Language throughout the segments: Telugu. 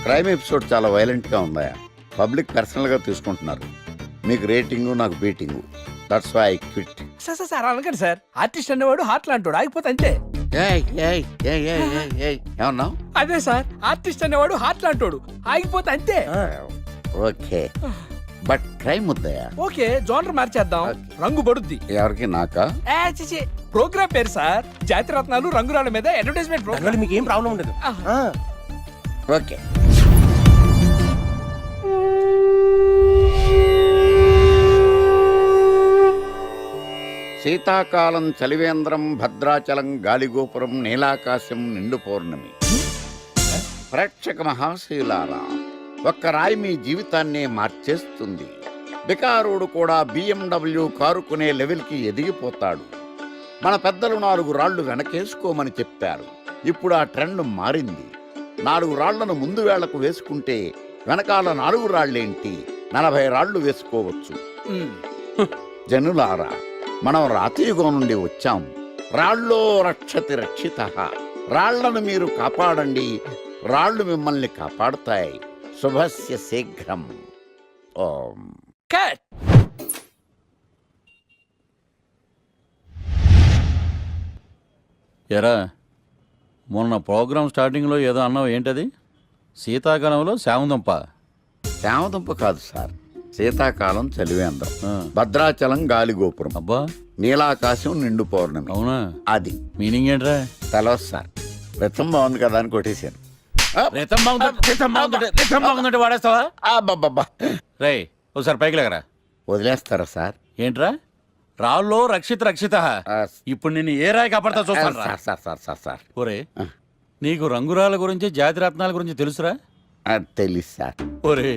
క్రైమ్ ఎపిసోడ్ చాలా వైలెంట్గా ఉందా? పబ్లిక్ పర్సనల్గా తీసుకుంటున్నారు. మీకు రేటింగు, నాకు beating. That's why I quit. Sir అనకండి సార్. ఆర్టిస్ట్ అనేవాడు హార్ట్ లాంటాడు, ఆగిపోతే అంతే. ఏమన్నావు? అదే సార్, ఆర్టిస్ట్ అనేవాడు హార్ట్ లాంటాడు, ఆగిపోతే అంతే. ఓకే, బట్ క్రైమ్ వద్దయా? ఓకే, జోనర్ మార్చేద్దాం. రంగు పడుద్ది. ఎవరికి? నాకా? చిచి ప్రోగ్రామ్ పేరు సార్ జాతి రత్నాలు రంగురాళ్ళ మీద అడ్వర్టైజ్మెంట్ ప్రోగ్రామ్. మీకు ఏం ప్రాబ్లం ఉండదు. ఓకే. శీతాకాలం చలివేంద్రం, భద్రాచలం గాలిగోపురం, నీలాకాశం, నిండు పౌర్ణమి. ప్రేక్షక మహాశీలారా, ఒక్క రాయి మీ జీవితాన్నే మార్చేస్తుంది. బికారోడు కూడా BMW కారు కొనే లెవెల్కి ఎదిగిపోతాడు. మన పెద్దలు 4 రాళ్లు వెనకేసుకోమని చెప్పారు. ఇప్పుడు ఆ ట్రెండ్ మారింది. 4 రాళ్లను ముందు వేళ్లకు వేసుకుంటే వెనకాల 4 రాళ్లేంటి 40 రాళ్లు వేసుకోవచ్చు. జనులారా, మనం రాతియుగం నుండి వచ్చాం. రాళ్ళో రక్షతి రక్షితః. రాళ్లను మీరు కాపాడండి, రాళ్లు మిమ్మల్ని కాపాడుతాయి. శుభస్య శీఘ్రం. ఓం. కట్. ఎరా, మొన్న ప్రోగ్రామ్ స్టార్టింగ్లో ఏదో అన్నావు, ఏంటది? శీతాకాలంలో శామందంప. శామదుంప కాదు సార్, శీతాకాలం చలివేంద్రం, ఆ. భద్రాచలం గాలిగోపురం, అబ్బా, నీలాకాశం, నిండు పౌర్ణమి. అవునా? అది మీనింగ్ ఏంట్రా? తెలవదు సార్. రతం బాగుంది కదా అని కొట్టేశాను. బాగుందంటే వాడేస్తావా? అబ్బబ్బబ్బా. రే, ఒకసారి పైకి లేకరా. వదిలేస్తారా సార్? ఏంట్రా? రాళ్ళో రక్షిత రక్షిత. ఇప్పుడు నిన్ను ఏ రాయి కాపాడతా చూస్తాను. Sir sir sir sir sir ఒరే, నీకు రంగురాల గురించి, జాతి రత్నాల గురించి తెలుసురా? తెలీదు సార్. ఒరే,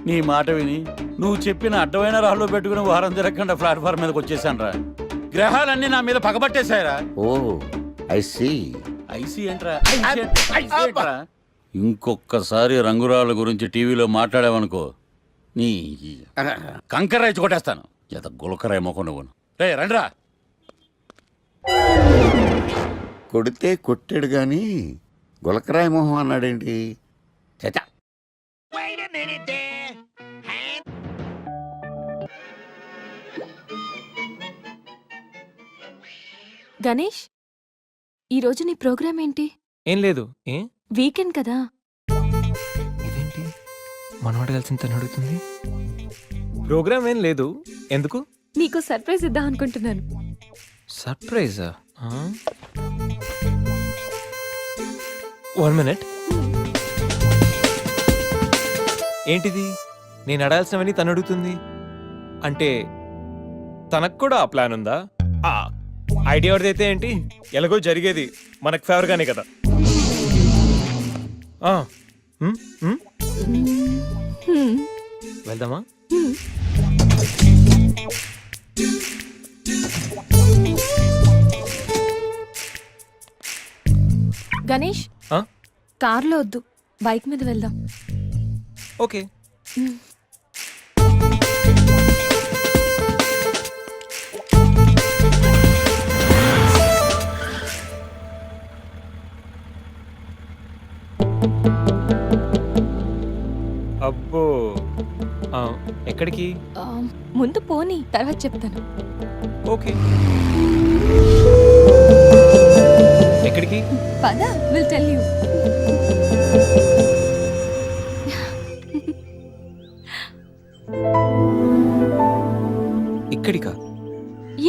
నీ మాట విని నువ్వు చెప్పిన అడ్డమైన రాళ్ళు పెట్టుకుని వారం తిరగకుండా ప్లాట్ఫామ్ మీదకి వచ్చేసాను రా. గ్రహాలన్నీ నా మీద పగబట్టేశాయరా. ఓ, ఐ సీ. ఐసీ ఏంట్రా? ఐసీ ఏంట్రా? ఇంకొక్కసారి రంగురాళ్ళ గురించి టీవీలో మాట్లాడావనుకో, నీ కంకర రైచి కొట్టేస్తాను. ఎంత గులకరాయి మొక్క నువ్వు. రే రండిరా. కొడితే కొట్టాడు గాని గులకరాయి మొహం అన్నాడేంటి? చచా. గణేష్, ఈరోజు నీ ప్రోగ్రామ్ ఏంటి? ఏం లేదు. ఏ వీకెండ్ కదా. ఇదేంటి మనవాడు కలిసి తను అడుగుతుంది? ప్రోగ్రామ్ ఏం లేదు. ఎందుకు? నీకు సర్ప్రైజ్ ఇద్దాం అనుకుంటున్నాను. సర్ప్రైజా? 1 మినిట్. ఏంటిది? నేను అడాల్సినవని తను అడుగుతుంది అంటే తనకు కూడా ఆ ప్లాన్ ఉందా? ఐడియా ఎవరిదైతే ఏంటి, ఎలాగో జరిగేది మనకు ఫేవర్ గానే కదా. వెళ్దామా? గణేష్, కార్లో వద్దు, బైక్ మీద వెళ్దాం. ఓకే. అబ్బో, ఎక్కడికి? ముందు పోనీ, తర్వాత చెప్తాను. ఓకే. ఎక్కడికి? పద, విల్ టెల్ యూ. ఇక్కడికా?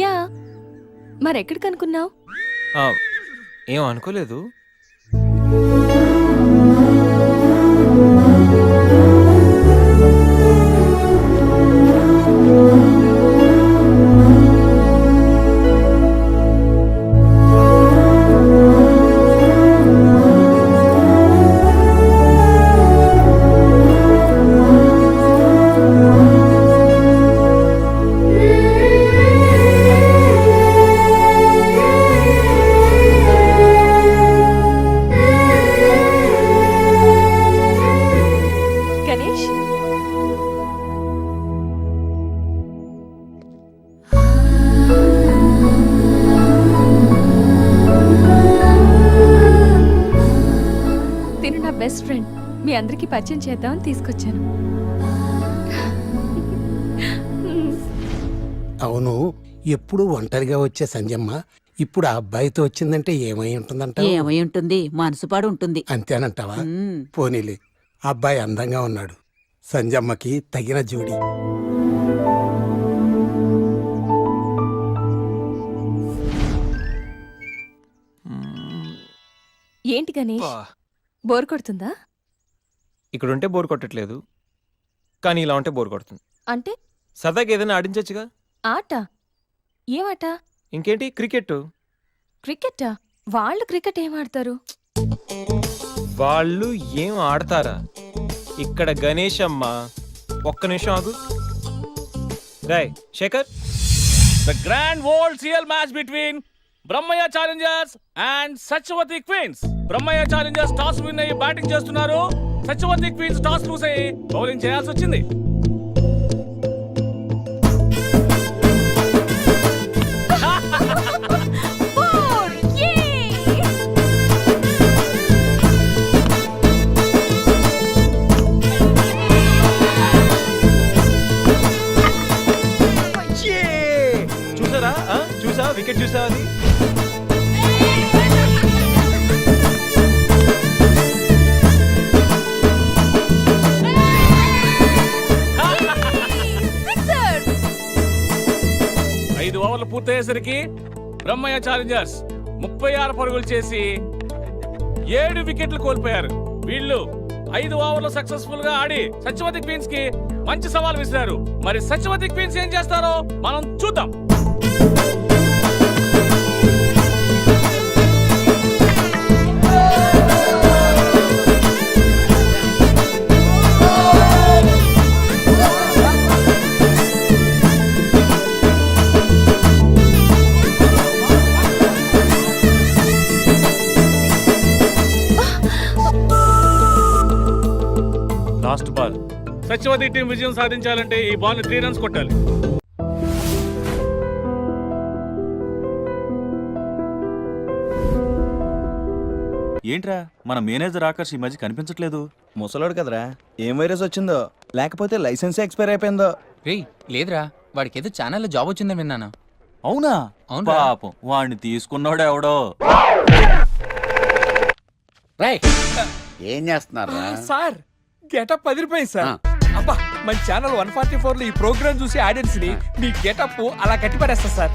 యా, మరెక్కడికి అనుకున్నావు? ఏం అనుకోలేదు. మీ అందరికి పరిచయం చేద్దామని తీసుకొచ్చాను. అవును, ఎప్పుడు ఒంటరిగా వచ్చే సంజమ్మ ఇప్పుడు ఆ అబ్బాయితో వచ్చిందంటే ఏమై ఉంటుందంట? ఏమై ఉంటుంది, మనసు పాడు ఉంటుంది. అంతేనంటావా? ఉమ్. పోనీలే, ఆ అబ్బాయి అందంగా ఉన్నాడు, సంజమ్మకి తగిన జోడి. ఏంటి గణేష్, అబ్బా. బోర్ కొడుతుందా? ఇక్కడ ఉంటే బోర్ కొట్టట్లేదు, కానీ ఇలా ఉంటే బోర్ కొడుతుంది. అంటే సరదాగా ఏదైనా ఆడించచ్చుగా. ఆట? ఏమాట? ఇంకేంటి, క్రికెట్. క్రికెటా? వాళ్ళు క్రికెట్ ఏం ఆడతారు? వాళ్ళు ఏం ఆడతారా? ఇక్కడ గణేష్ అమ్మ. ఒక్క నిమిషం ఆగు. Rai Shekhar, The grand world CL match between Brahmaya Challengers and Sachwati Queens. Brahmaya Challengers toss win అయ్యి బ్యాటింగ్ చేస్తున్నారు. సత్యవతి క్వీన్స్ టాస్ లూస్ అయ్యి బౌలింగ్ చేయాల్సి వచ్చింది. చూసారా? చూసా, వికెట్ చూసా అది. ఐదు ఓవర్లు పూర్తయ్యేసరికి బ్రహ్మయ్య ఛాలెంజర్స్ 36 పరుగులు చేసి 7 వికెట్లు కోల్పోయారు. వీళ్ళు 5 ఓవర్లు సక్సెస్ఫుల్ గా ఆడి సత్యవతి క్వీన్స్ కి మంచి సవాల్ విసిరారు. మరి సత్యవతి క్వీన్స్ ఏం చేస్తారో మనం చూద్దాం. Last ball. సత్యవతి టీం విజయం సాధించాలంటే ఈ బాల్ 3 రన్స్ కొట్టాలి. ఏంట్రా మన మేనేజర్ ఆకర్ష్ ఈ మధ్య కనిపించట్లేదు? ముసలోడు కదరా, ఏం వైరస్ వచ్చిందో, లేకపోతే లైసెన్స్ ఎక్స్పైర్ అయిపోయిందో. రేయ్ లేదురా, వాడికి ఏదో ఛానల్లో జాబ్ వచ్చిందని విన్నాను. అవునా? అవునురా. పాపం వాడిని తీసుకున్నాడు ఎవడో. రై ఏం చేస్తున్నారా? సార్ గెటప్ అదిరిపోయింది సార్. అబ్బా మన ఛానల్ 144 లో ఈ ప్రోగ్రామ్ చూసి ఆడియన్స్ ని మీ గెటప్ అలా కట్టి పడేస్తా సార్.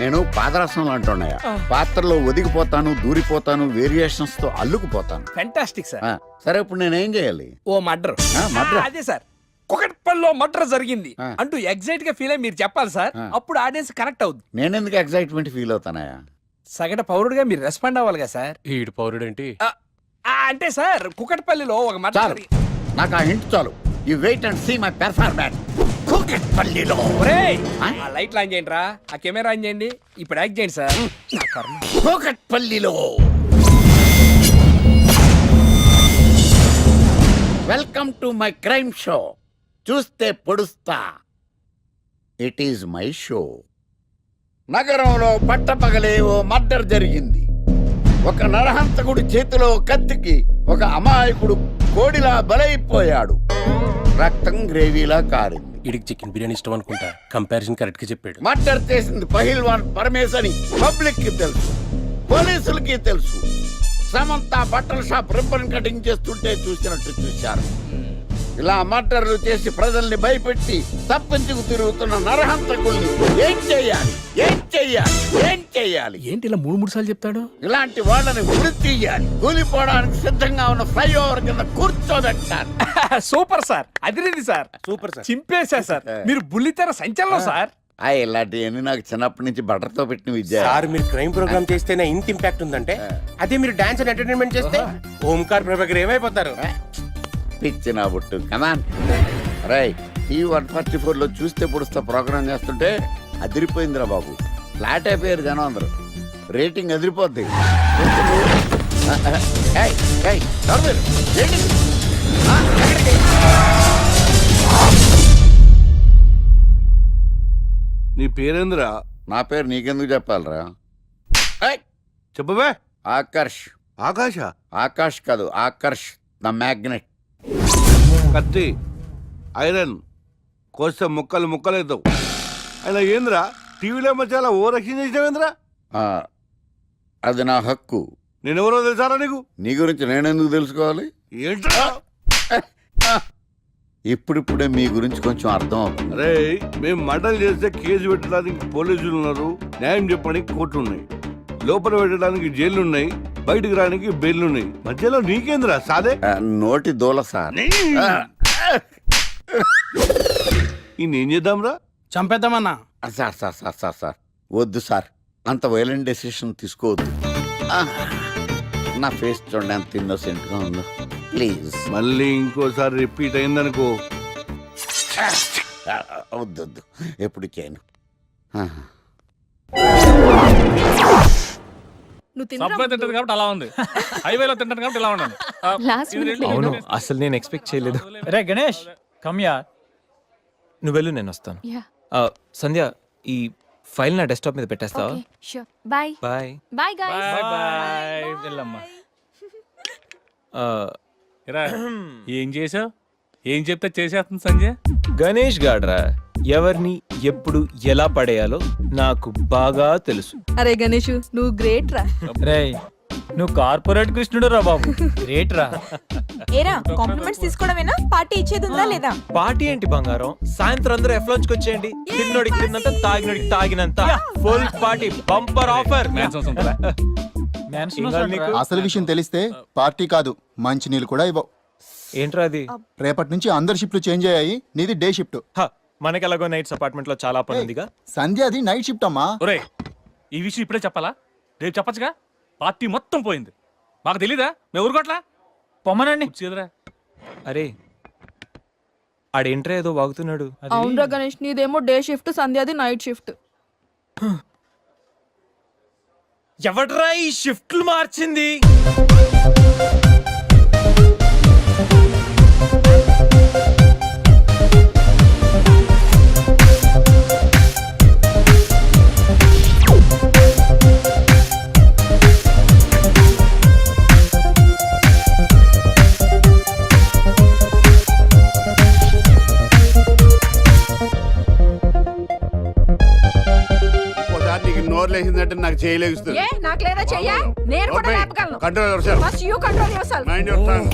నేను పాదరసంలో అంటున్నాయా, పాత్రలో ఒదిగిపోతాను, దూరిపోతాను, వేరియేషన్స్ తో అల్లుకుపోతాను. Fantastic sir. సరే ఇప్పుడు నేనేం చేయాలి? ఓ మర్డర్. మర్డర్? అదే సార్, కుకట్పల్లిలో మర్డర్ జరిగింది ఆ. అంటూ ఎగ్జైట్ గా ఫీల్ అయ్యి మీరు చెప్పాలి సార్. అప్పుడు ఆడియన్స్ కనెక్ట్ అవుద్ది. నేనెందుకు ఎగ్జైట్మెంట్ ఫీల్ అవుతానయా? సగటు పౌరుడుగా మీరు రెస్పాండ్ అవ్వాలి కదా సార్. ఈడు పౌరుడేంటి? అంటే సార్ కుకట్పల్లిలో ఒక మర్డర్ చాలు, నాకు ఆ హింట్ చాలు. You wait and see my performance. కూకట్పల్లిలో ఆ లైట్లు ఆన్ చేయండి రా, ఆ కెమెరా ఆన్ చేయండి, ఇప్పుడు యాక్ట్ చేయండి సార్. నా కర్మ. కూకట్పల్లిలో welcome to my crime show. చూస్తే పొడుస్తా, ఇట్ ఈజ్ మై షో. నగరంలో పట్టపగలే ఓ మర్డర్ జరిగింది. ఒక నరహంతకుడి చేతిలో కత్తికి ఒక అమాయకుడు కోడిలా బలైపోయాడు. రక్తం గ్రేవీలా కారింది. ఇడికి చికెన్ బిర్యానీ ఇష్టం అనుకుంటా, కంపారిజన్ కరెక్ట్ గా చెప్పాడు. మర్డర్ చేసింది పహిల్వాన్ పరమేశ్ అని పబ్లిక్ కి తెలుసు, పోలీసులకి తెలుసు. సమంత బట్టల షాప్ రిబ్బన్ కటింగ్ చేస్తుంటే చూసినట్టు చూశారు. ఇలా మర్డర్లు చేసి ప్రజల్ని భయపెట్టి తప్పించుకు తిరుగుతున్న నరహంతకుల్ని ఏం చెయ్యాలి, ఏం చెయ్యాలి, ఏం చెయ్యాలి? ఏంటి ఇలా 3 సార్లు చెప్తాడు? ఇలాంటి వాళ్ళని వృత్తి తీయాలి. కూలిపోవడానికి సిద్ధంగా ఉన్న ఫ్లైఓవర్ కింద కూర్చోబెట్టాలి. సూపర్ సార్, అదిరింది సార్, సూపర్ సార్. చింపేశా సార్. మీరు బుల్లితెర సంచలనం సార్. ఇలాంటివన్నీ నాకు చిన్నప్పటి నుంచి బట్టర్తో పెట్టిన విద్య. సార్ మీరు క్రైమ్ ప్రోగ్రామ్ చేస్తేనే ఇంత ఇంపాక్ట్ ఉందంటే, అదే మీరు డాన్స్ అండ్ ఎంటర్టైన్మెంట్ చేస్తే ఓంకార్ ప్రభాకర్ ఏమైపోతారు? పిచ్చి నా బుట్టు కమాన్. రై టీవీ 144 లో చూస్తే పొడుస్తా ప్రోగ్రామ్ చేస్తుంటే అదిరిపోయిందిరా బాబు. ఫ్లాట్ అయిపోయారు జనం అందరూ. రేటింగ్ అదిరిపోద్ది. ఏయ్, ఏయ్, ఎవరు మీరు? ఏంటి? ఎక్కడికి? నీ పేరేంద్రా? నా పేరు నీకెందుకు చెప్పాలరా? చెప్పవే. ఆకర్ష్. ఆకాశ? ఆకాష్ కాదు, ఆకర్ష్. The magnet. కత్తి ఐరన్ కోస్తే ముక్కలు ముక్కలవుతావు. అయినా ఏంద్రా టీవీలో మధ్య ఓ రక్షణ చేసినావేంద్రా? అది నా హక్కు. నేనెవరో తెలుసారా నీకు? నీ గురించి నేనెందుకు తెలుసుకోవాలి? ఏంట్రా? ఇప్పుడిప్పుడే మీ గురించి కొంచెం అర్థం అవుతుంది. అరే మేము మర్డర్ చేస్తే కేసు పెట్టడానికి పోలీసులు ఉన్నారు, న్యాయం చెప్పడానికి కోర్టులు ఉన్నాయి, లోపల పెట్టడానికి జైలు ఉన్నాయి, బయటకు రావడానికి బెయిల్ ఉన్నాయి. మధ్యలో నీకేంద్రా సాదే? నోటి దూల సార్. ఏం చేద్దాంరా? చంపేద్దామన్నా. Sir sir sir sir sir వద్దు సార్, అంత వైలెంట్ డెసిషన్ తీసుకోవద్దు. నా ఫేస్ చూడండి ఎంత ఇన్నోసెంట్గా ఉందో. ప్లీజ్ మళ్ళీ ఇంకోసారి రిపీట్ అయిందనుకో. వద్దు వద్దు, ఎప్పుడు చేయను. సబ్వే తింటది కాబట్టి అలా ఉంది, హైవేలో తింటాను కాబట్టి ఇలా ఉన్నాను. లాస్ట్ మినిట్ అవును, అసలు నేను ఎక్స్పెక్ట్ చేయలేదు. రే గణేష్ కమ్యా. నువ్వు వెళ్ళు, నేను వస్తాను. యా సంధ్య, ఈ ఫైల్ నా డెస్క్టాప్ మీద పెట్టేస్తావా? Okay sure. Bye bye. Bye guys. Bye bye. వెళ్ళమ్మా. ఇరా, ఏం చేసావు? ఏం చెప్తే చేసేస్తుంది సంజయ్. గణేష్ గాడ్రా ఎవరిని ఎప్పుడు ఎలా పడేయాలో నాకు బాగా తెలుసు. అరే గణేష్ నువ్వు గ్రేట్ రా. రే నువ్వు కార్పొరేట్ కృష్ణుడు రా బాబు, గ్రేట్ రా. ఏరా కాంప్లిమెంట్స్ తీసుకోవడమేనా, పార్టీ ఇచ్చేది ఉందా లేదా? పార్టీ ఏంటి బంగారం, సాయంత్రం అందరూ ఎఫ్ లంచ్ వచ్చేయండి. తిన్నోడికి తిన్నంత, తాగినోడికి తాగినంత, ఫుల్ పార్టీ, బంపర్ ఆఫర్. అసలు విషయం తెలిస్తే పార్టీ కాదు మంచి నీళ్ళు కూడా ఇవ్వవు. ఏంట్రా అది? రేపటి నుంచి అందరి షిఫ్ట్లు చేంజ్ అయ్యాయి, నీది డే షిఫ్ట్. మనకి ఎలాగో నైట్స్ అపార్ట్మెంట్ లో చాలా పని ఉందిగా. సంధ్య అది నైట్ షిఫ్ట్ అమ్మా. ఒరే, ఈ విషయం ఇప్పుడే చెప్పాలా? రేపు చెప్పచ్చుగా. పార్టీ మొత్తం పోయింది, మాకు తెలీదా? మేము ఊరుకోట్లా. పొమ్మనండి. చేదురా. అరే ఆడేంట్రా ఏదో వాగుతున్నాడు. అవునరా గణేష్, నీదేమో డే షిఫ్ట్, సంధ్యాది నైట్ షిఫ్ట్. ఎవడ్రా ఈ షిఫ్ట్లు మార్చింది? నీకు నోరు లేచిందంటే నాకు చేయలేస్తుంది. నాకు లేదా చెయ్యా, నేను కూడా లేపగలను. Control yourself. First you control yourself. Mind your tongue.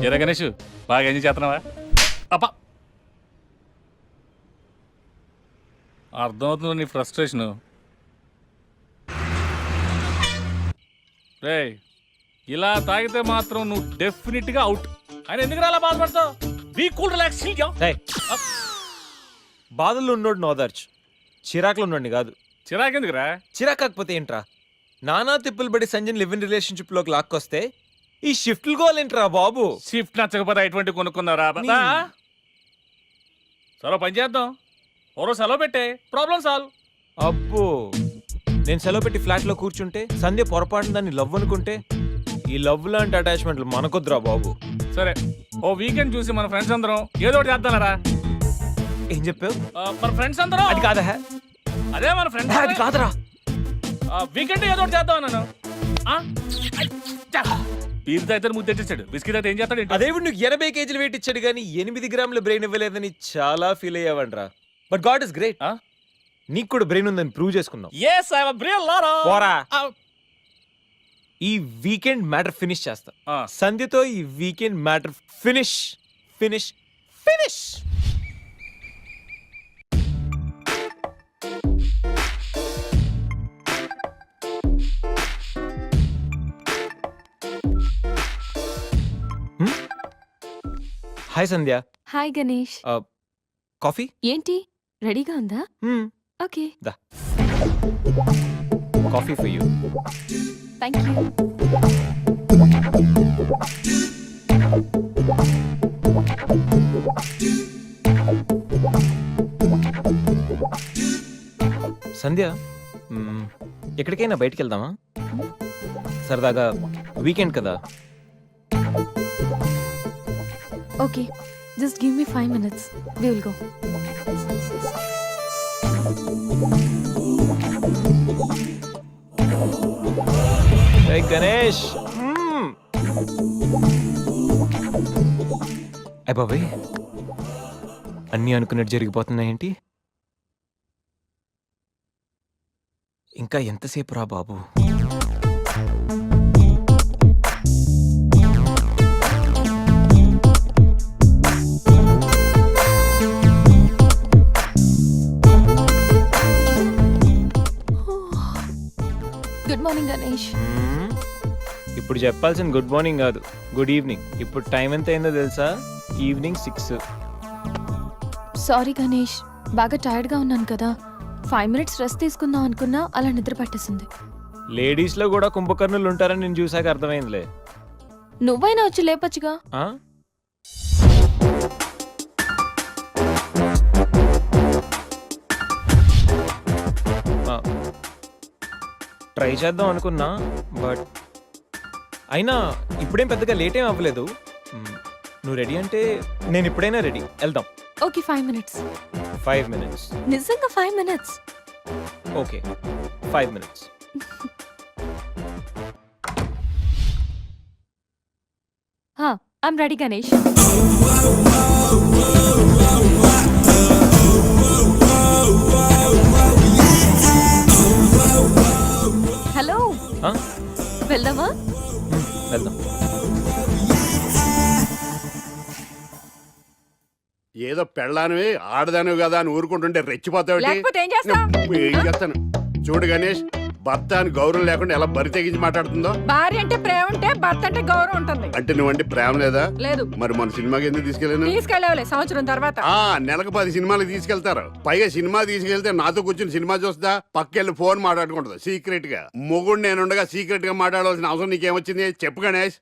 ఎరా గణేష్, బాగా ఎంజాయ్ చేస్తున్నావా? అప్ప అర్థమవుతుంది నీ ఫ్రస్ట్రేషను. రే, ఇలా తాగితే మాత్రం నువ్వు డెఫినెట్ గా అవుట్. ఆయన ఎందుకు అలా బాధపడతావు? Be cool, relax. బాధల్లో ఉన్నోడు నోదార్చు, చిరాకులో ఉన్నోడిని కాదు. చిరాకెందుకురా? చిరాకు కాకపోతే ఏంట్రా? నానా తిప్పులు పడి సంజయ్ లివ్ ఇన్ రిలేషన్షిప్ లోకి లాక్కొస్తే ఈ షిఫ్ట్లు గోలేంట్రా బాబు? షిఫ్ట్ నచ్చకపోతే ఎటువంటి కొనుక్కున్నారా? సరే పని చేద్దాం, ఓరో సెలవు పెట్టే, ప్రాబ్లం సాల్వ్. అబ్బో, నేను సెలవు పెట్టి ఫ్లాట్ లో కూర్చుంటే సంధ్య పొరపాటున దాన్ని లవ్ అనుకుంటే, ఈ లవ్ లాంటి అటాచ్మెంట్లు మనకొద్దురా బాబు. సరే, ఓ వీకెండ్ చూసి మన ఫ్రెండ్స్ అందరం ఏదో ఒకటి చేద్దాంరా. ఏం చెప్పావు? మన ఫ్రెండ్స్ అందరం. అది కాదా? అదే మన ఫ్రెండ్స్. అది కాదురా, వీకెండ్ ఏదో ఒకటి చేద్దాం అన్నాను. పీర్తో అయితే ముద్దు తెచ్చేసాడు, బిస్కెట్ అయితే ఏం చేస్తాడు? అదేవిడు నువ్వు 80 కేజీలు వెయిట్ ఇచ్చాడు కానీ 8 గ్రాముల బ్రెయిన్ ఇవ్వలేదని చాలా ఫీల్ అయ్యావంట్రా. బట్ గాడ్ ఇస్ గ్రేట్, నీకు కూడా బ్రెయిన్ ఉందని ప్రూవ్ చేసుకున్నావు. ఈ వీకెండ్ మ్యాటర్ ఫినిష్ చేస్తా. సంధ్యతో ఈ weekend matter finish finish finish. Hi Sandhya. Hi Ganesh. Coffee ఏంటి రెడీగా ఉందా? ఓకే. దా. Coffee for you. Thank you. Sandhya, ఎక్కడికైనా బయటికి వెళ్దామా? సరదాగా వీకెండ్ కదా. Okay, just give me 5 minutes. We will go. Hey Ganesh. అయ్ బాబాయ్, అన్నీ అనుకున్నట్టు జరిగిపోతున్నాయేంటి? ఇంకా ఎంతసేపు రా బాబు? Good morning Ganesh. ఇప్పుడు చెప్పాల్సిన గుడ్ మార్నింగ్ కాదు, గుడ్ ఈవినింగ్. ఇప్పుడు టైం ఎంత అయిందో తెలుసా? ఈవినింగ్ 6. సారీ గణేష్, బాగా టైర్డ్గా ఉన్నాను కదా. 5 minutes రెస్ట్ తీసుకుందాం అనుకున్నా, అలా నిద్ర పట్టేసింది. లేడీస్లో కూడా కుంభకర్ణులు ఉంటారని నేను చూసాక అర్థమైందిలే. నువ్వైనా వచ్చి లేపచ్చుగా. ఆ? ట్రై చేద్దాం అనుకున్నా, బట్ అయినా ఇప్పుడేం పెద్దగా లేట్ ఏం అవ్వలేదు. నువ్వు రెడీ అంటే నేను ఇప్పుడైనా రెడీ. వెళ్దాం. Okay, 5 minutes. 5 minutes. నిజంగా 5 minutes. Okay, 5 minutes. I'm ready Ganesh. Hello, ఆ? వెళ్దామా? వెళ్దాం. ఏదో పెళ్ళానివి ఆడదానివి కదా అని ఊరుకుంటుంటే రెచ్చిపోతావు. లేకపోతే ఏం చేస్తావ్? ఏం చేస్తాను చూడు గణేష్, భర్త అని గౌరవం లేకుండా ఎలా బరి తెగించి మాట్లాడుతుందో. భార్య అంటే ప్రేమ ఉంటే భర్త అంటే గౌరవం ఉంటుంది. అంటే నువ్వంటే ప్రేమ లేదా? లేదు. మరి మన సినిమాకి ఎందుకు తీసుకెళ్ళాను? తీసుకెళ్ళవలే సంవత్సరం తర్వాత. నెలకు 10 సినిమాలకు తీసుకెళ్తారు. పైగా సినిమా తీసుకెళ్తే నాతో కూర్చుని సినిమా చూస్తా, పక్కెళ్ళి ఫోన్ మాట్లాడుకుంటుంది సీక్రెట్ గా. మొగుడు నేనుండగా సీక్రెట్ గా మాట్లాడాల్సిన అవసరం నీకేమొచ్చింది చెప్పు గణేష్.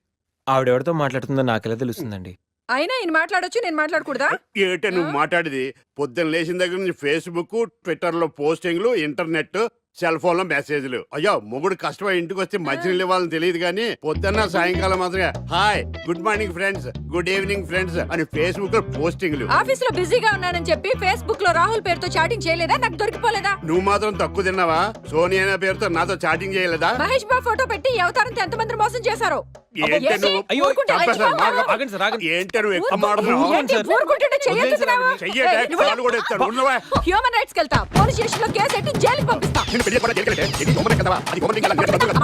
ఆవిడెవరితో మాట్లాడుతుందో నాకెలా తెలుస్తుందండి? అయినా ఈయన మాట్లాడొచ్చు, నేను మాట్లాడకూడదా? ఏటే నువ్వు మాట్లాడేది? పొద్దున్న లేచిన దగ్గర నుంచి ఫేస్బుక్, ట్విట్టర్ లో పోస్టింగ్లు, ఇంటర్నెట్, సెల్ ఫోన్ లో మెసేజ్లు. అయ్యో మొగుడు కష్టమై ఇంటికి వస్తే మంచినీళ్ళు ఇవ్వాలని తెలియదు కానీ పొద్దున్న సాయంకాలం మాత్రమే hi, good morning friends, good evening friends అని ఫేస్బుక్ లో పోస్టింగ్లు. ఆఫీస్ లో బిజీగా ఉన్నానని చెప్పి ఫేస్బుక్ లో రాహుల్ పేరుతో చాటింగ్ చేయలేదా? నాకు దొరికిపోలేదా? నువ్వు మాత్రం తక్కువ తిన్నావా? సోనియా అనే పేరుతో నాతో చాటింగ్ చేయలేదా? మహేష్ బాబు ఫోటో పెట్టి ఈ అవతారంతో ఎంతమంది మోసం చేశారు? ఏంటే నువ్వు? అయ్యో, ఊరుకుంటే చంపేస్తాను. చచ్చిపోతావు. ఆగండి సార్, ఆగండి. ఏంటే నువ్వు ఎక్కువ మాట్లాడుతున్నావు? ఏంటి ఊరుకుంటుంటే చెయ్యెత్తుతున్నావు? చెయ్యటే కాలు కూడా ఎత్తాను. ఉన్నవా? హ్యూమన్ రైట్స్ కి వెళ్తా, పోలీస్ స్టేషన్ లో కేసు ఎట్టి జైలుకి పంపిస్తా. నిన్ను పెళ్లి చేసుకోవడానికి ఎక్కడికి? ఇది దొంగనే కదవా? అది దొంగనే కదా? నేను బతుకు కదా?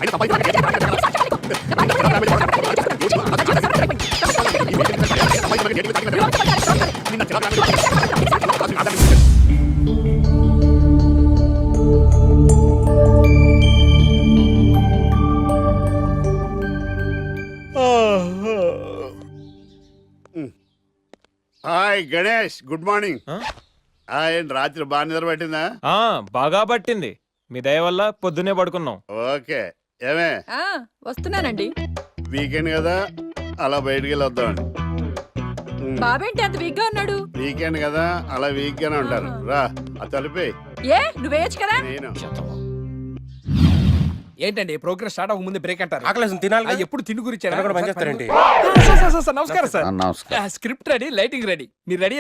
అయినా హాయ్ గణేష్, గుడ్ మార్నింగ్. రాత్రి బాగా నిద్ర పట్టిందా? బాగా పట్టింది. మీ దయ వల్ల పొద్దునే పడుకున్నాం. ఓకే. ఏమే వస్తున్నానండి. వీకెండ్ కదా, అలా బయటికి వెళ్ళి వద్దామండి. బాబేంటి అంత వీక్ గా ఉన్నాడు? వీకెండ్ కదా, అలా వీక్ గానే ఉంటారు. రా ఆ తలిపే. ఏ నువ్వేయచ్చు కదా? నేను ఏంటండి ప్రోగ్రెస్ స్టార్ట్ అవ్వక ముందు బ్రేక్ అంటారు? ఆకలేసం తినాలి. ఎప్పుడు తిండి గురించి పనిచేస్తారండి. నమస్కారం సార్. నమస్కారం. Script ready, lighting ready. మీరు రెడీ